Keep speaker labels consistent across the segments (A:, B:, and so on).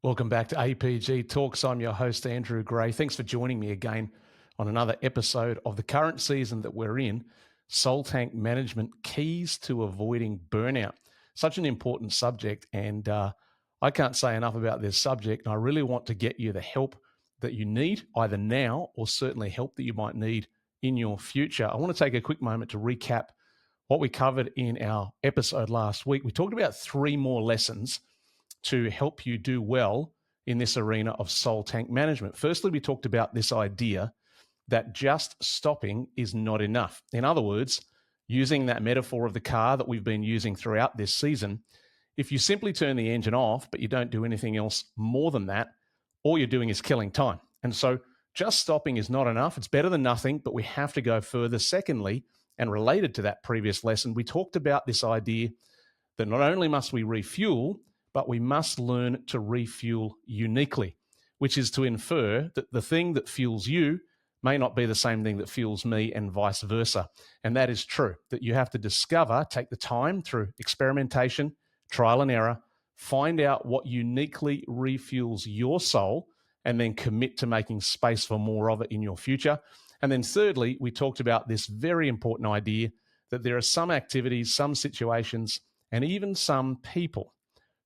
A: Welcome back to APG Talks. I'm your host, Andrew Gray. Thanks for joining me again on another episode of the current season that we're in, Soul Tank Management, Keys to Avoiding Burnout. Such an important subject, and I can't say enough about this subject. And I really want to get you the help that you need, either now or certainly help that you might need in your future. I want to take a quick moment to recap what we covered in our episode last week. We talked about 3 more lessons to help you do well in this arena of soul tank management. Firstly, we talked about this idea that just stopping is not enough. In other words, using that metaphor of the car that we've been using throughout this season, if you simply turn the engine off, but you don't do anything else more than that, all you're doing is killing time. And so just stopping is not enough. It's better than nothing, but we have to go further. Secondly, and related to that previous lesson, we talked about this idea that not only must we refuel, but we must learn to refuel uniquely, which is to infer that the thing that fuels you may not be the same thing that fuels me and vice versa. And that is true, that you have to discover, take the time through experimentation, trial and error, find out what uniquely refuels your soul, and then commit to making space for more of it in your future. And then thirdly, we talked about this very important idea that there are some activities, some situations, and even some people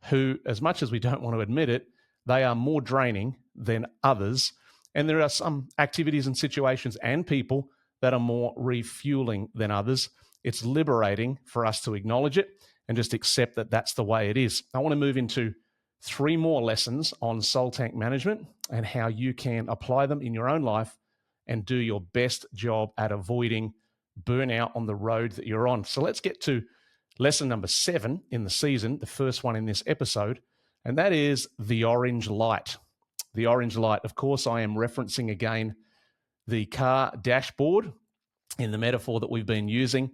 A: who, as much as we don't want to admit it, they are more draining than others. And there are some activities and situations and people that are more refueling than others. It's liberating for us to acknowledge it and just accept that that's the way it is. I want to move into 3 more lessons on soul tank management and how you can apply them in your own life and do your best job at avoiding burnout on the road that you're on. So let's get to lesson number 7 in the season, the first one in this episode, and that is the orange light. The orange light. Of course, I am referencing again the car dashboard in the metaphor that we've been using,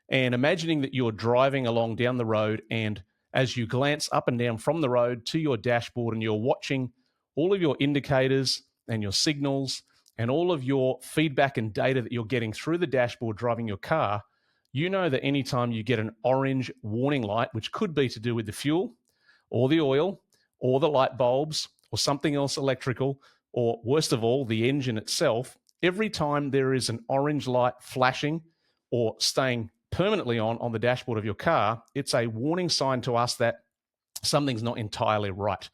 A: and imagining that you're driving along down the road, and as you glance up and down from the road to your dashboard and you're watching all of your indicators and your signals and all of your feedback and data that you're getting through the dashboard driving your car, you know that anytime you get an orange warning light, which could be to do with the fuel or the oil or the light bulbs or something else electrical, or worst of all, the engine itself, every time there is an orange light flashing or staying permanently on the dashboard of your car, it's a warning sign to us that something's not entirely right.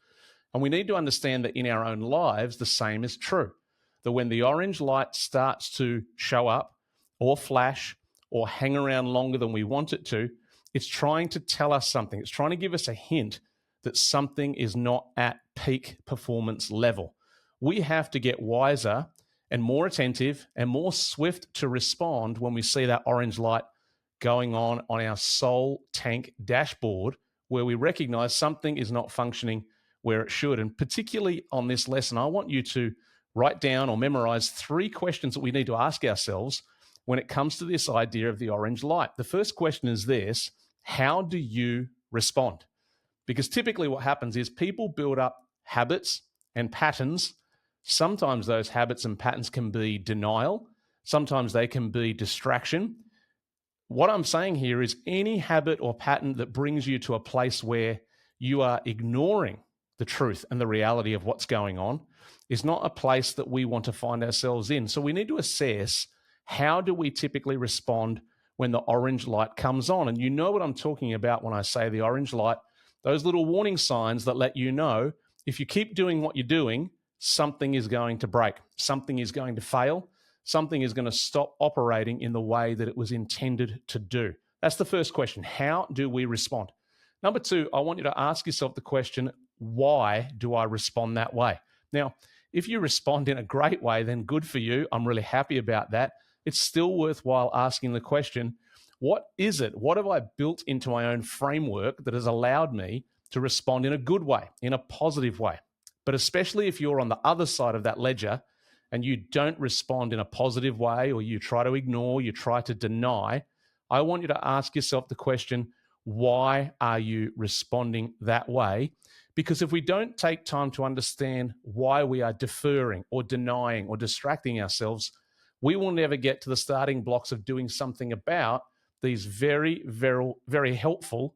A: And we need to understand that in our own lives, the same is true. That when the orange light starts to show up or flash or hang around longer than we want it to, it's trying to tell us something. It's trying to give us a hint that something is not at peak performance level. We have to get wiser and more attentive and more swift to respond when we see that orange light going on our soul tank dashboard, where we recognize something is not functioning where it should. And particularly on this lesson, I want you to write down or memorize 3 questions that we need to ask ourselves when it comes to this idea of the orange light. The first question is this: how do you respond? Because typically what happens is people build up habits and patterns. Sometimes those habits and patterns can be denial. Sometimes they can be distraction. What I'm saying here is any habit or pattern that brings you to a place where you are ignoring the truth and the reality of what's going on is not a place that we want to find ourselves in. So we need to assess, how do we typically respond when the orange light comes on? And you know what I'm talking about when I say the orange light, those little warning signs that let you know if you keep doing what you're doing, something is going to break, something is going to fail, something is going to stop operating in the way that it was intended to do. That's the first question. How do we respond? Number 2, I want you to ask yourself the question, why do I respond that way? Now, if you respond in a great way, then good for you. I'm really happy about that. It's still worthwhile asking the question, what is it? What have I built into my own framework that has allowed me to respond in a good way, in a positive way? But especially if you're on the other side of that ledger and you don't respond in a positive way, or you try to ignore, you try to deny, I want you to ask yourself the question, why are you responding that way? Because if we don't take time to understand why we are deferring or denying or distracting ourselves, we will never get to the starting blocks of doing something about these very, very, very helpful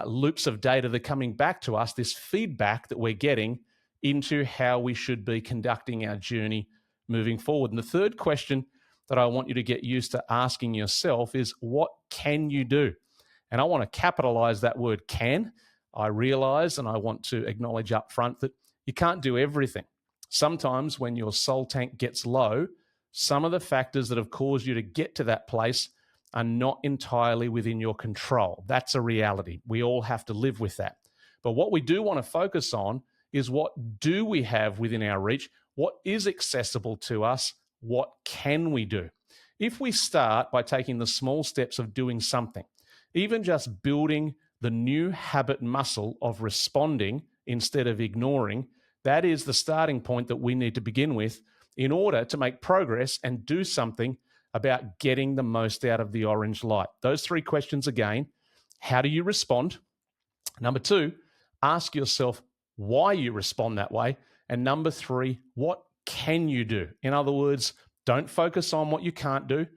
A: loops of data that are coming back to us, this feedback that we're getting into how we should be conducting our journey moving forward. And the third question that I want you to get used to asking yourself is, what can you do? And I want to capitalize that word can. I realize and I want to acknowledge up front that you can't do everything. Sometimes when your soul tank gets low, some of the factors that have caused you to get to that place are not entirely within your control. That's a reality. We all have to live with that. But what we do want to focus on is, what do we have within our reach? What is accessible to us? What can we do? If we start by taking the small steps of doing something, even just building the new habit muscle of responding instead of ignoring, that is the starting point that we need to begin with in order to make progress and do something about getting the most out of the orange light. Those three questions again: how do you respond? Number two, ask yourself why you respond that way. And number three, what can you do? In other words, don't focus on what you can't do.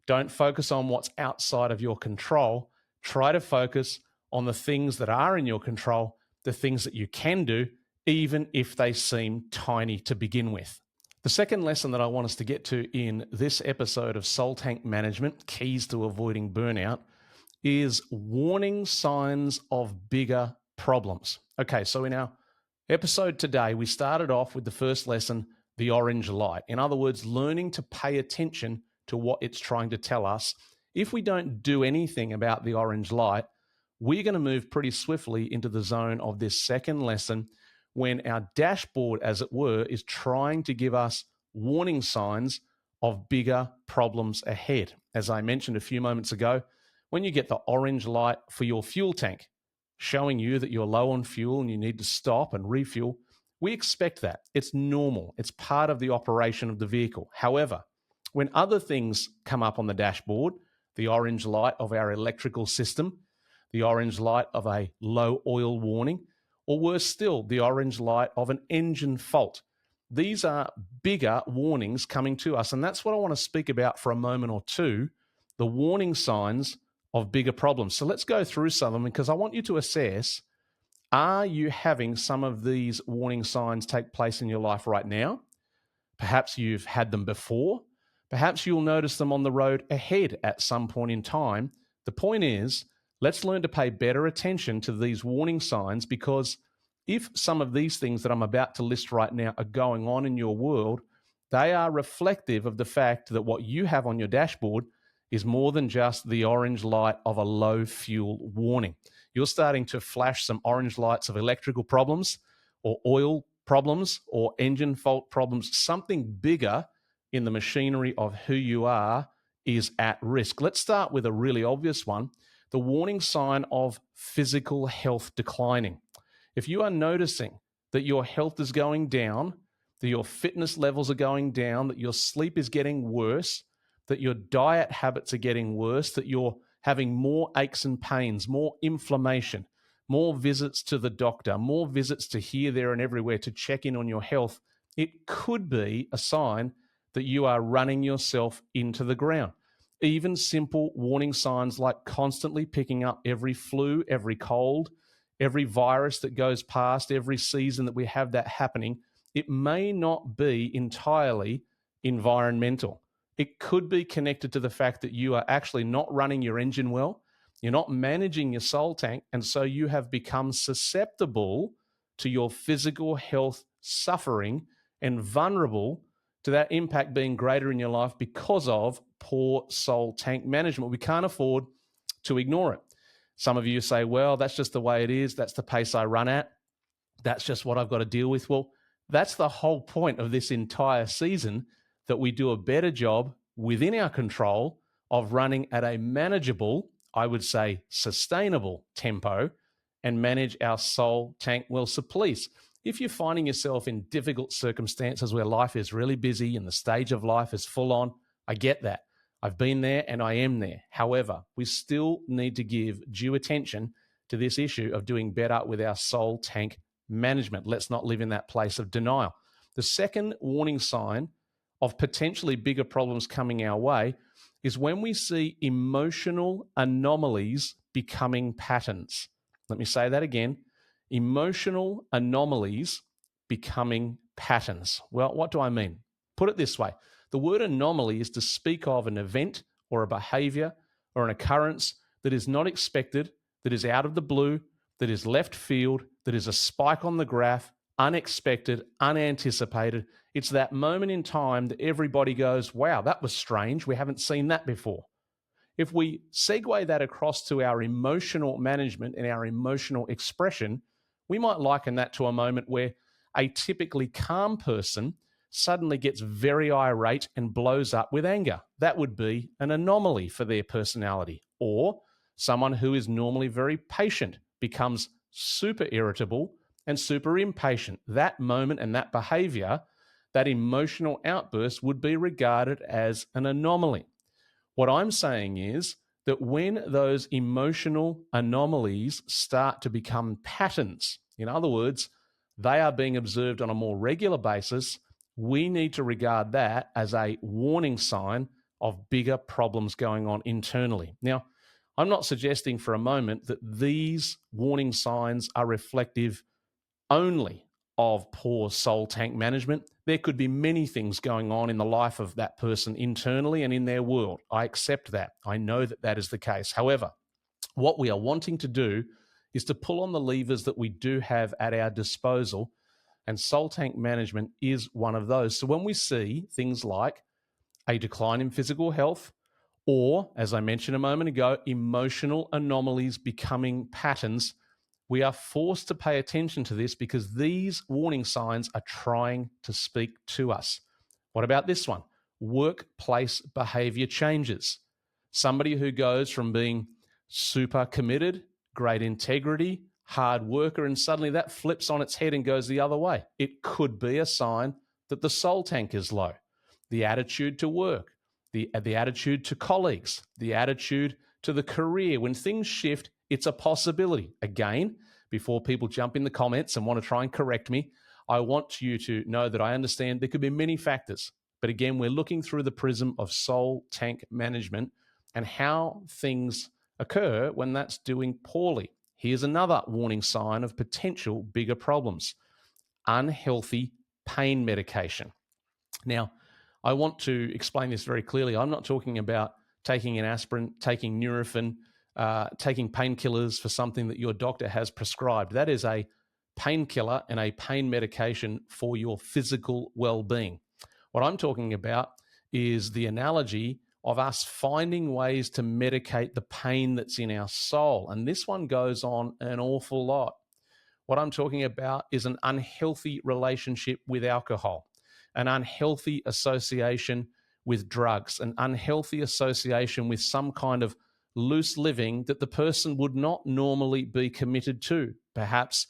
A: Don't focus on what's outside of your control. Try to focus on the things that are in your control, the things that you can do, even if they seem tiny to begin with. The second lesson that I want us to get to in this episode of Soul Tank Management, Keys to Avoiding Burnout, is warning signs of bigger problems. Okay, so in our episode today, we started off with the first lesson, the orange light. In other words, learning to pay attention to what it's trying to tell us. If we don't do anything about the orange light, we're going to move pretty swiftly into the zone of this second lesson, when our dashboard, as it were, is trying to give us warning signs of bigger problems ahead. As I mentioned a few moments ago, when you get the orange light for your fuel tank showing you that you're low on fuel and you need to stop and refuel, we expect that. It's normal. It's part of the operation of the vehicle. However, when other things come up on the dashboard, the orange light of our electrical system, the orange light of a low oil warning, or worse still, the orange light of an engine fault, these are bigger warnings coming to us. And that's what I want to speak about for a moment or two, the warning signs of bigger problems. So let's go through some of them, because I want you to assess, are you having some of these warning signs take place in your life right now? Perhaps you've had them before. Perhaps you'll notice them on the road ahead at some point in time. The point is, let's learn to pay better attention to these warning signs, because if some of these things that I'm about to list right now are going on in your world, they are reflective of the fact that what you have on your dashboard is more than just the orange light of a low fuel warning. You're starting to flash some orange lights of electrical problems or oil problems or engine fault problems. Something bigger in the machinery of who you are is at risk. Let's start with a really obvious one, the warning sign of physical health declining. If you are noticing that your health is going down, that your fitness levels are going down, that your sleep is getting worse, that your diet habits are getting worse, that you're having more aches and pains, more inflammation, more visits to the doctor, more visits to here, there, and everywhere to check in on your health, it could be a sign that you are running yourself into the ground. Even simple warning signs like constantly picking up every flu, every cold, every virus that goes past, every season that we have that happening, it may not be entirely environmental. It could be connected to the fact that you are actually not running your engine well, you're not managing your soul tank, and so you have become susceptible to your physical health suffering and vulnerable to that impact being greater in your life because of poor soul tank management. We can't afford to ignore it. Some of you say, well, that's just the way it is. That's the pace I run at. That's just what I've got to deal with. Well, that's the whole point of this entire season, that we do a better job within our control of running at a manageable, I would say sustainable tempo, and manage our soul tank well. So please, if you're finding yourself in difficult circumstances where life is really busy and the stage of life is full on, I get that. I've been there and I am there. However, we still need to give due attention to this issue of doing better with our soul tank management. Let's not live in that place of denial. The second warning sign of potentially bigger problems coming our way is when we see emotional anomalies becoming patterns. Let me say that again. Emotional anomalies becoming patterns. Well, what do I mean? Put it this way. The word anomaly is to speak of an event or a behavior or an occurrence that is not expected, that is out of the blue, that is left field, that is a spike on the graph, unexpected, unanticipated. It's that moment in time that everybody goes, wow, that was strange. We haven't seen that before. If we segue that across to our emotional management and our emotional expression, we might liken that to a moment where a typically calm person suddenly gets very irate and blows up with anger. That would be an anomaly for their personality. Or someone who is normally very patient becomes super irritable and super impatient. That moment and that behavior, that emotional outburst, would be regarded as an anomaly. What I'm saying is that when those emotional anomalies start to become patterns, in other words, they are being observed on a more regular basis, we need to regard that as a warning sign of bigger problems going on internally. Now, I'm not suggesting for a moment that these warning signs are reflective only of poor soul tank management. There could be many things going on in the life of that person internally and in their world. I accept that. I know that that is the case. However, what we are wanting to do is to pull on the levers that we do have at our disposal, and soul tank management is one of those. So when we see things like a decline in physical health, or, as I mentioned a moment ago, emotional anomalies becoming patterns, we are forced to pay attention to this because these warning signs are trying to speak to us. What about this one? Workplace behavior changes. Somebody who goes from being super committed, great integrity, hard worker, and suddenly that flips on its head and goes the other way. It could be a sign that the soul tank is low. The attitude to work, the attitude to colleagues, the attitude to the career. When things shift, it's a possibility. Again, before people jump in the comments and want to try and correct me, I want you to know that I understand there could be many factors. But again, we're looking through the prism of soul tank management and how things occur when that's doing poorly. Here's another warning sign of potential bigger problems: unhealthy pain medication. Now, I want to explain this very clearly. I'm not talking about taking an aspirin, taking Nurofen, taking painkillers for something that your doctor has prescribed. That is a painkiller and a pain medication for your physical well-being. What I'm talking about is the analogy of us finding ways to medicate the pain that's in our soul. And this one goes on an awful lot. What I'm talking about is an unhealthy relationship with alcohol, an unhealthy association with drugs, an unhealthy association with some kind of loose living that the person would not normally be committed to, perhaps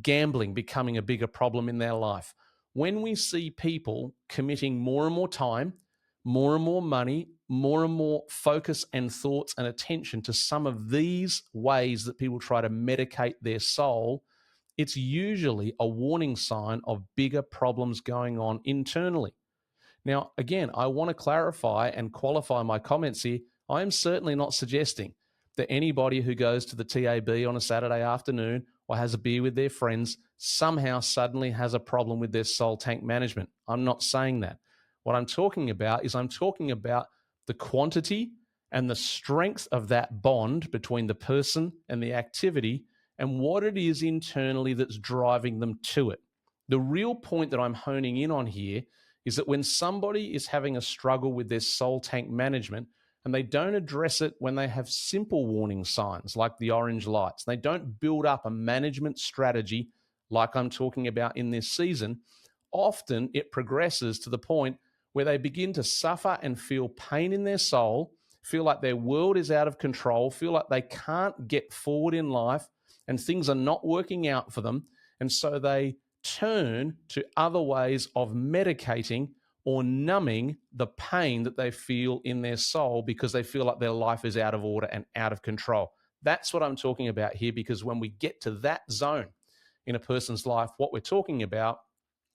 A: gambling becoming a bigger problem in their life. When we see people committing more and more time, more and more money, more and more focus and thoughts and attention to some of these ways that people try to medicate their soul, it's usually a warning sign of bigger problems going on internally. Now, again, I want to clarify and qualify my comments here. I am certainly not suggesting that anybody who goes to the TAB on a Saturday afternoon or has a beer with their friends somehow suddenly has a problem with their soul tank management. I'm not saying that. What I'm talking about is I'm talking about the quantity and the strength of that bond between the person and the activity and what it is internally that's driving them to it. The real point that I'm honing in on here is that when somebody is having a struggle with their soul tank management and they don't address it when they have simple warning signs like the orange lights, they don't build up a management strategy like I'm talking about in this season, often it progresses to the point where they begin to suffer and feel pain in their soul, feel like their world is out of control, feel like they can't get forward in life and things are not working out for them. And so they turn to other ways of medicating or numbing the pain that they feel in their soul because they feel like their life is out of order and out of control. That's what I'm talking about here, because when we get to that zone in a person's life, what we're talking about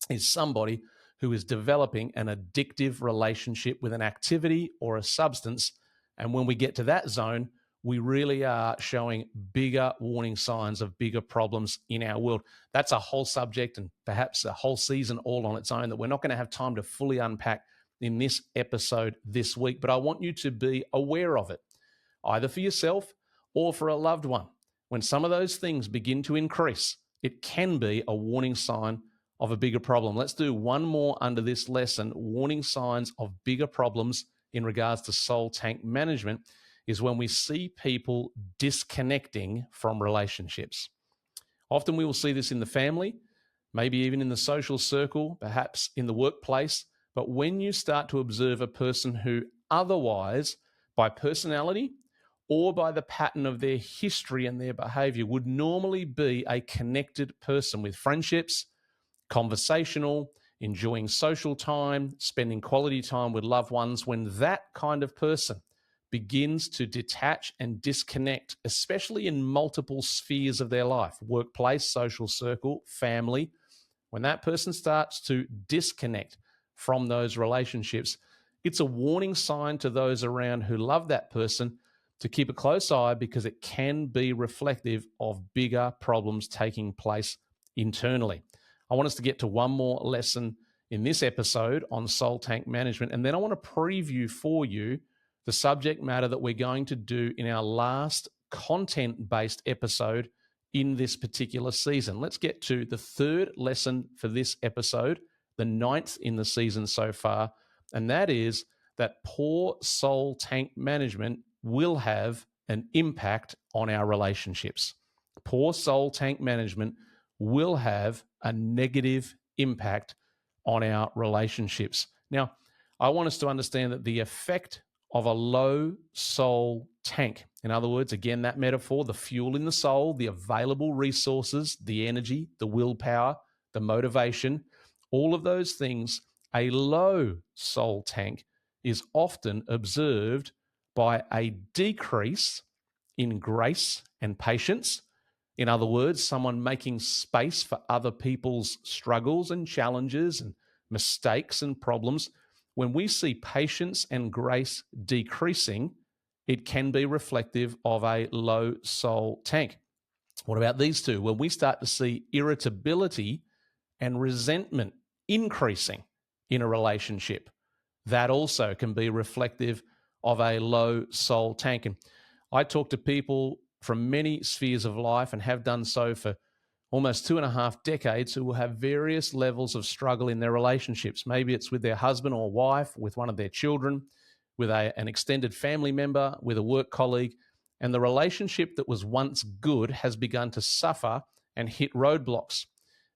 A: is somebody who is developing an addictive relationship with an activity or a substance. And when we get to that zone, we really are showing bigger warning signs of bigger problems in our world. That's a whole subject and perhaps a whole season all on its own that we're not going to have time to fully unpack in this episode this week. But I want you to be aware of it, either for yourself or for a loved one. When some of those things begin to increase, it can be a warning sign of a bigger problem. Let's do one more under this lesson. Warning signs of bigger problems in regards to soul tank management is when we see people disconnecting from relationships. Often we will see this in the family, maybe even in the social circle, perhaps in the workplace. But when you start to observe a person who otherwise, by personality or by the pattern of their history and their behavior, would normally be a connected person with friendships, conversational, enjoying social time, spending quality time with loved ones, when that kind of person begins to detach and disconnect, especially in multiple spheres of their life, workplace, social circle, family, when that person starts to disconnect from those relationships, it's a warning sign to those around who love that person to keep a close eye, because it can be reflective of bigger problems taking place internally. I want us to get to one more lesson in this episode on soul tank management, and then I want to preview for you the subject matter that we're going to do in our last content-based episode in this particular season. Let's get to the third lesson for this episode, the 9th in the season so far, and that is that poor soul tank management will have an impact on our relationships. Poor soul tank management will have a negative impact on our relationships. Now, I want us to understand that the effect of a low soul tank, in other words, again, that metaphor, the fuel in the soul, the available resources, the energy, the willpower, the motivation, all of those things, a low soul tank is often observed by a decrease in grace and patience. In other words, someone making space for other people's struggles and challenges and mistakes and problems. When we see patience and grace decreasing, it can be reflective of a low soul tank. What about these two? When we start to see irritability and resentment increasing in a relationship, that also can be reflective of a low soul tank. And I talk to people from many spheres of life and have done so for almost 2.5 decades who will have various levels of struggle in their relationships. Maybe it's with their husband or wife, with one of their children, with an extended family member, with a work colleague, and the relationship that was once good has begun to suffer and hit roadblocks.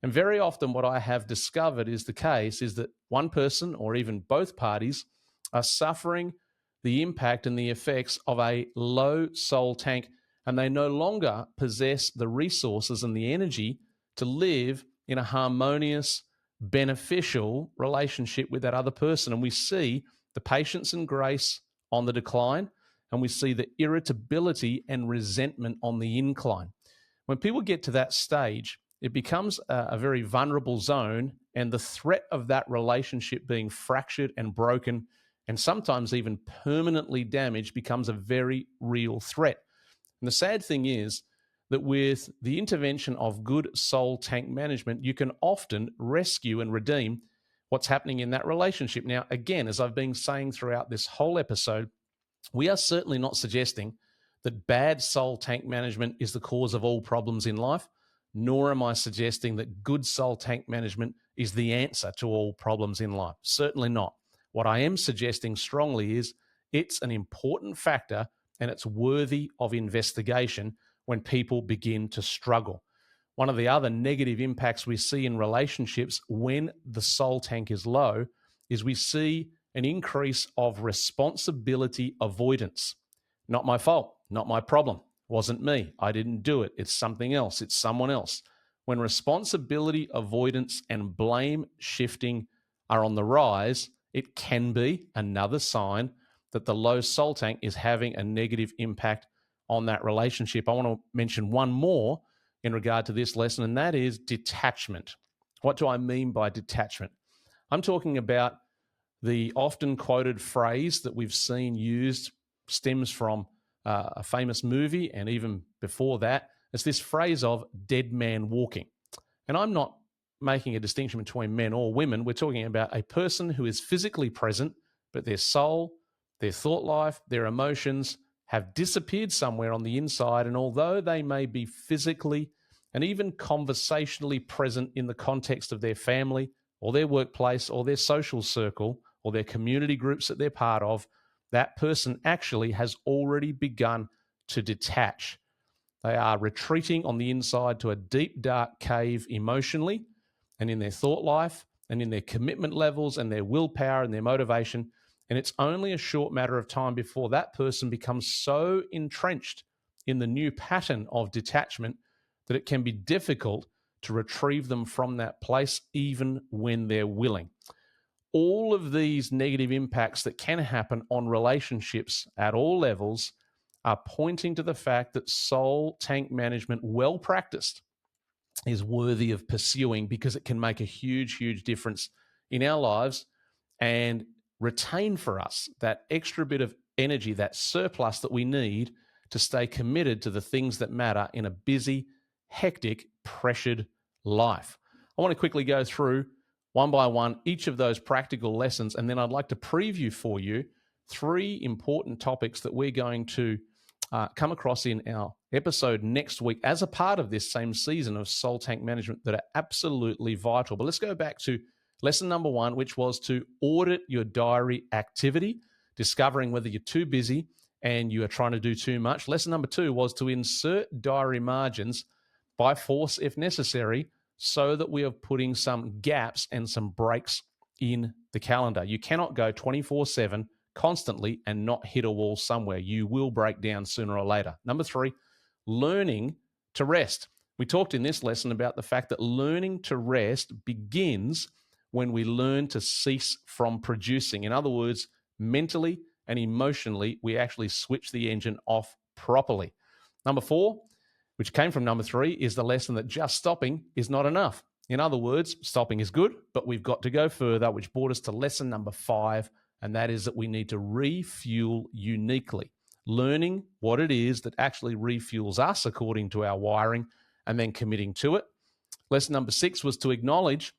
A: And very often what I have discovered is the case is that one person or even both parties are suffering the impact and the effects of a low soul tank, and they no longer possess the resources and the energy to live in a harmonious, beneficial relationship with that other person. And we see the patience and grace on the decline, and we see the irritability and resentment on the incline. When people get to that stage, it becomes a very vulnerable zone, and the threat of that relationship being fractured and broken and sometimes even permanently damaged becomes a very real threat. And the sad thing is that with the intervention of good soul tank management, you can often rescue and redeem what's happening in that relationship. Now, again, as I've been saying throughout this whole episode, we are certainly not suggesting that bad soul tank management is the cause of all problems in life, nor am I suggesting that good soul tank management is the answer to all problems in life. Certainly not. What I am suggesting strongly is it's an important factor and it's worthy of investigation when people begin to struggle. One of the other negative impacts we see in relationships when the soul tank is low is we see an increase of responsibility avoidance. Not my fault, not my problem, wasn't me, I didn't do it, it's something else, it's someone else. When responsibility avoidance and blame shifting are on the rise, it can be another sign that the low soul tank is having a negative impact on that relationship. I want to mention one more in regard to this lesson, and that is detachment. What do I mean by detachment? I'm talking about the often quoted phrase that we've seen used, stems from a famous movie, and even before that, it's this phrase of dead man walking. And I'm not making a distinction between men or women. We're talking about a person who is physically present, but their soul, their thought life, their emotions have disappeared somewhere on the inside. And although they may be physically and even conversationally present in the context of their family or their workplace or their social circle or their community groups that they're part of, that person actually has already begun to detach. They are retreating on the inside to a deep, dark cave emotionally and in their thought life and in their commitment levels and their willpower and their motivation. And it's only a short matter of time before that person becomes so entrenched in the new pattern of detachment that it can be difficult to retrieve them from that place, even when they're willing. All of these negative impacts that can happen on relationships at all levels are pointing to the fact that soul tank management, well practiced, is worthy of pursuing because it can make a huge, huge difference in our lives and retain for us that extra bit of energy, that surplus that we need to stay committed to the things that matter in a busy, hectic, pressured life. I want to quickly go through one by one each of those practical lessons, and then I'd like to preview for you 3 important topics that we're going to come across in our episode next week as a part of this same season of soul tank management that are absolutely vital. But let's go back to lesson number 1, which was to audit your diary activity, discovering whether you're too busy and you are trying to do too much. Lesson number 2 was to insert diary margins by force if necessary, so that we are putting some gaps and some breaks in the calendar. You cannot go 24/7 constantly and not hit a wall somewhere. You will break down sooner or later. Number 3, learning to rest. We talked in this lesson about the fact that learning to rest begins when we learn to cease from producing. In other words, mentally and emotionally, we actually switch the engine off properly. Number 4, which came from number 3, is the lesson that just stopping is not enough. In other words, stopping is good, but we've got to go further, which brought us to lesson number 5, and that is that we need to refuel uniquely, learning what it is that actually refuels us according to our wiring and then committing to it. Lesson number 6 was to acknowledge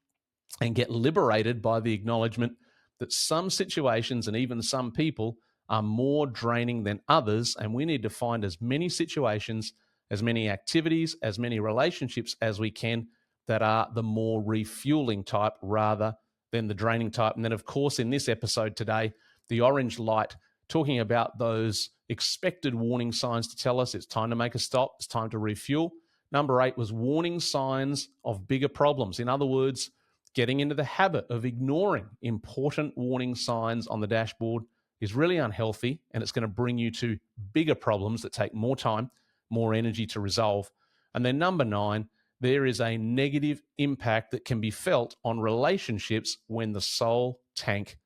A: and get liberated by the acknowledgement that some situations and even some people are more draining than others, and we need to find as many situations, as many activities, as many relationships as we can that are the more refueling type rather than the draining type. And then, of course, in this episode today, the orange light, talking about those expected warning signs to tell us it's time to make a stop, it's time to refuel. Number 8 was warning signs of bigger problems. In other words, getting into the habit of ignoring important warning signs on the dashboard is really unhealthy, and it's going to bring you to bigger problems that take more time, more energy to resolve. And then number 9, there is a negative impact that can be felt on relationships when the soul tank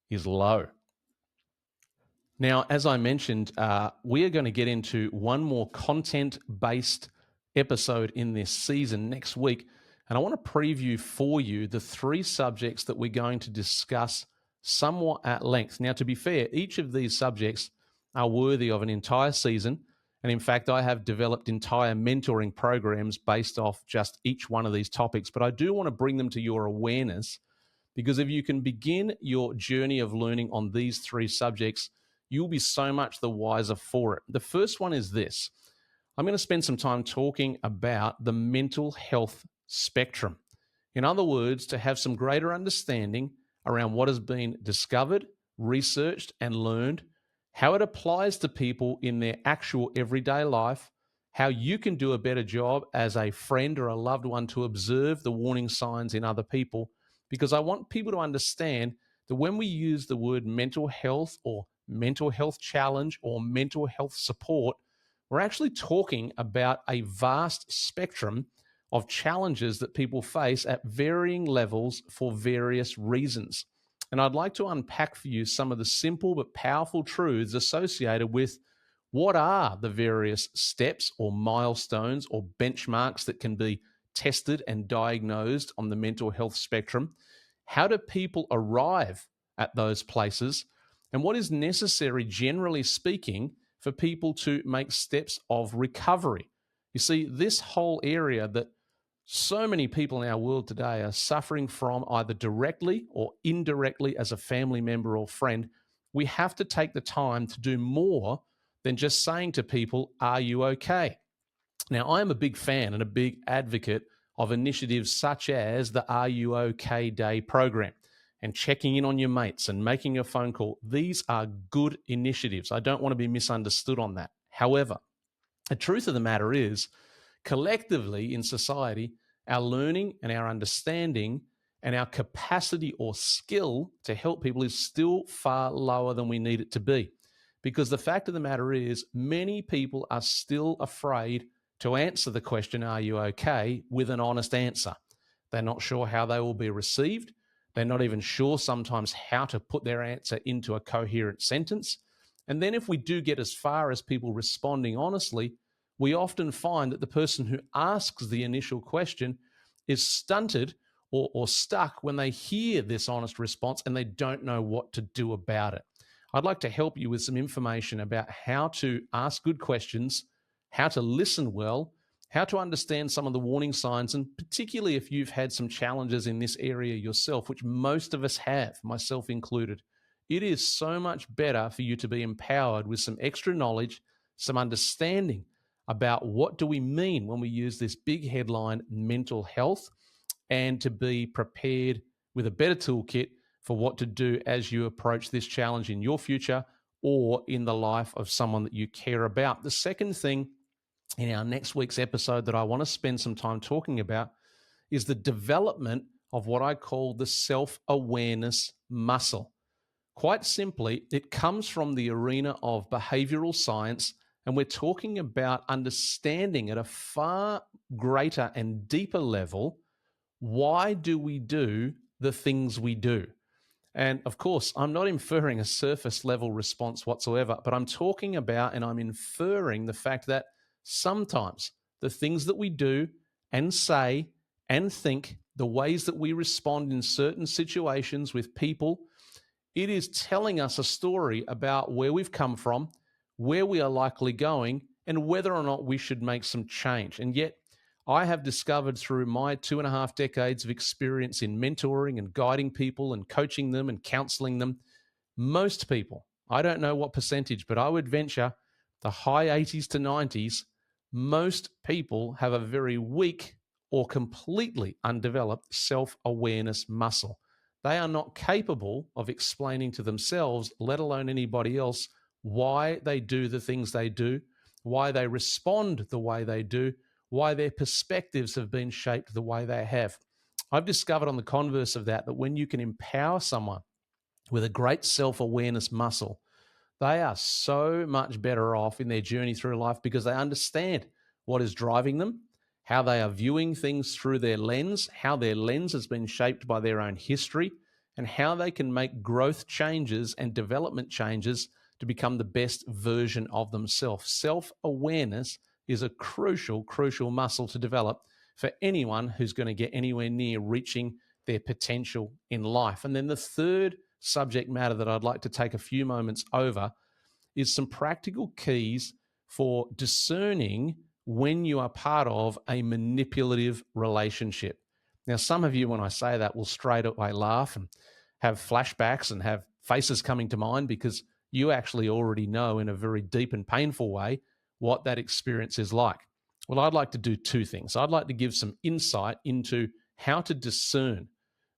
A: is low. Now, as I mentioned, we are going to get into one more content-based episode in this season next week, and I want to preview for you the 3 subjects that we're going to discuss somewhat at length. Now, to be fair, each of these subjects are worthy of an entire season, and in fact, I have developed entire mentoring programs based off just each one of these topics, but I do want to bring them to your awareness, because if you can begin your journey of learning on these 3 subjects, you'll be so much the wiser for it. The first one is this. I'm going to spend some time talking about the mental health spectrum. In other words, to have some greater understanding around what has been discovered, researched, and learned, how it applies to people in their actual everyday life, how you can do a better job as a friend or a loved one to observe the warning signs in other people, because I want people to understand that when we use the word mental health or mental health challenge or mental health support, we're actually talking about a vast spectrum of challenges that people face at varying levels for various reasons. And I'd like to unpack for you some of the simple but powerful truths associated with what are the various steps or milestones or benchmarks that can be tested and diagnosed on the mental health spectrum. How do people arrive at those places? And what is necessary, generally speaking, for people to make steps of recovery. You see, this whole area that so many people in our world today are suffering from, either directly or indirectly as a family member or friend, we have to take the time to do more than just saying to people, "Are you okay?" Now, I am a big fan and a big advocate of initiatives such as the Are You OK Day program and checking in on your mates and making a phone call. These are good initiatives. I don't want to be misunderstood on that. However, the truth of the matter is, collectively in society, our learning and our understanding and our capacity or skill to help people is still far lower than we need it to be. Because the fact of the matter is, many people are still afraid to answer the question, "Are you okay?" with an honest answer. They're not sure how they will be received. They're not even sure sometimes how to put their answer into a coherent sentence. And then if we do get as far as people responding honestly, we often find that the person who asks the initial question is stunted or stuck when they hear this honest response and they don't know what to do about it. I'd like to help you with some information about how to ask good questions, how to listen well, how to understand some of the warning signs, and particularly if you've had some challenges in this area yourself, which most of us have, myself included. It is so much better for you to be empowered with some extra knowledge, some understanding about what do we mean when we use this big headline, mental health, and to be prepared with a better toolkit for what to do as you approach this challenge in your future or in the life of someone that you care about. The second thing in our next week's episode that I want to spend some time talking about is the development of what I call the self-awareness muscle. Quite simply, it comes from the arena of behavioural science, and we're talking about understanding at a far greater and deeper level, why do we do the things we do? And of course, I'm not inferring a surface level response whatsoever, but I'm talking about and I'm inferring the fact that sometimes the things that we do and say and think, the ways that we respond in certain situations with people, it is telling us a story about where we've come from, where we are likely going, and whether or not we should make some change. And yet, I have discovered through my 2.5 decades of experience in mentoring and guiding people and coaching them and counseling them, most people, I don't know what percentage, but I would venture the high 80s to 90s, most people have a very weak or completely undeveloped self-awareness muscle. They are not capable of explaining to themselves, let alone anybody else, why they do the things they do, why they respond the way they do, why their perspectives have been shaped the way they have. I've discovered on the converse of that when you can empower someone with a great self-awareness muscle, they are so much better off in their journey through life because they understand what is driving them, how they are viewing things through their lens, how their lens has been shaped by their own history, and how they can make growth changes and development changes to become the best version of themselves. Self-awareness is a crucial, crucial muscle to develop for anyone who's going to get anywhere near reaching their potential in life. And then the third subject matter that I'd like to take a few moments over is some practical keys for discerning when you are part of a manipulative relationship. Now, some of you, when I say that, will straight away laugh and have flashbacks and have faces coming to mind because you actually already know in a very deep and painful way what that experience is like. Well, I'd like to do two things. I'd like to give some insight into how to discern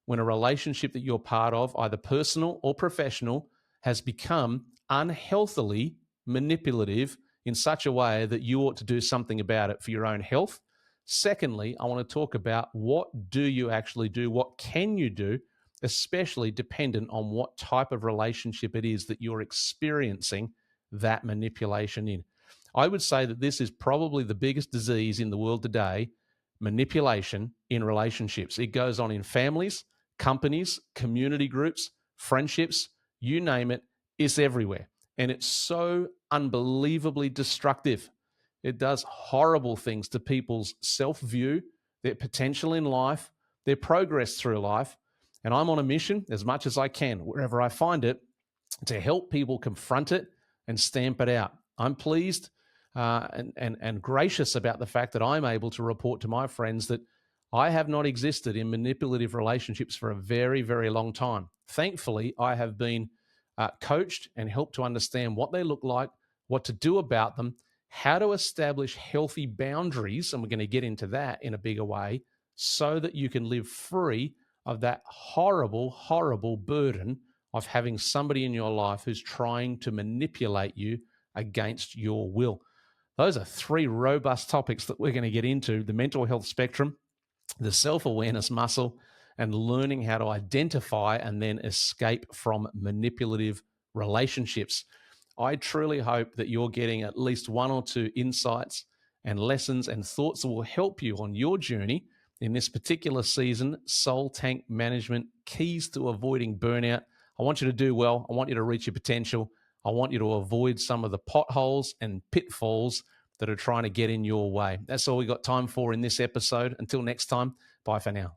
A: when a relationship that you're part of, either personal or professional, has become unhealthily manipulative in such a way that you ought to do something about it for your own health. Secondly, I want to talk about what do you actually do, what can you do, especially dependent on what type of relationship it is that you're experiencing that manipulation in. I would say that this is probably the biggest disease in the world today, manipulation in relationships. It goes on in families, companies, community groups, friendships, you name it, it's everywhere. And it's so unbelievably destructive. It does horrible things to people's self-view, their potential in life, their progress through life. And I'm on a mission, as much as I can, wherever I find it, to help people confront it and stamp it out. I'm pleased and gracious about the fact that I'm able to report to my friends that I have not existed in manipulative relationships for a very, very long time. Thankfully, I have been coached and helped to understand what they look like, what to do about them, how to establish healthy boundaries, and we're going to get into that in a bigger way, so that you can live free of that horrible, horrible burden of having somebody in your life who's trying to manipulate you against your will. Those are three robust topics that we're going to get into: the mental health spectrum, the self-awareness muscle, and learning how to identify and then escape from manipulative relationships. I truly hope that you're getting at least one or two insights and lessons and thoughts that will help you on your journey in this particular season: soul tank management, keys to avoiding burnout. I want you to do well. I want you to reach your potential. I want you to avoid some of the potholes and pitfalls that are trying to get in your way. That's all we got time for in this episode. Until next time, bye for now.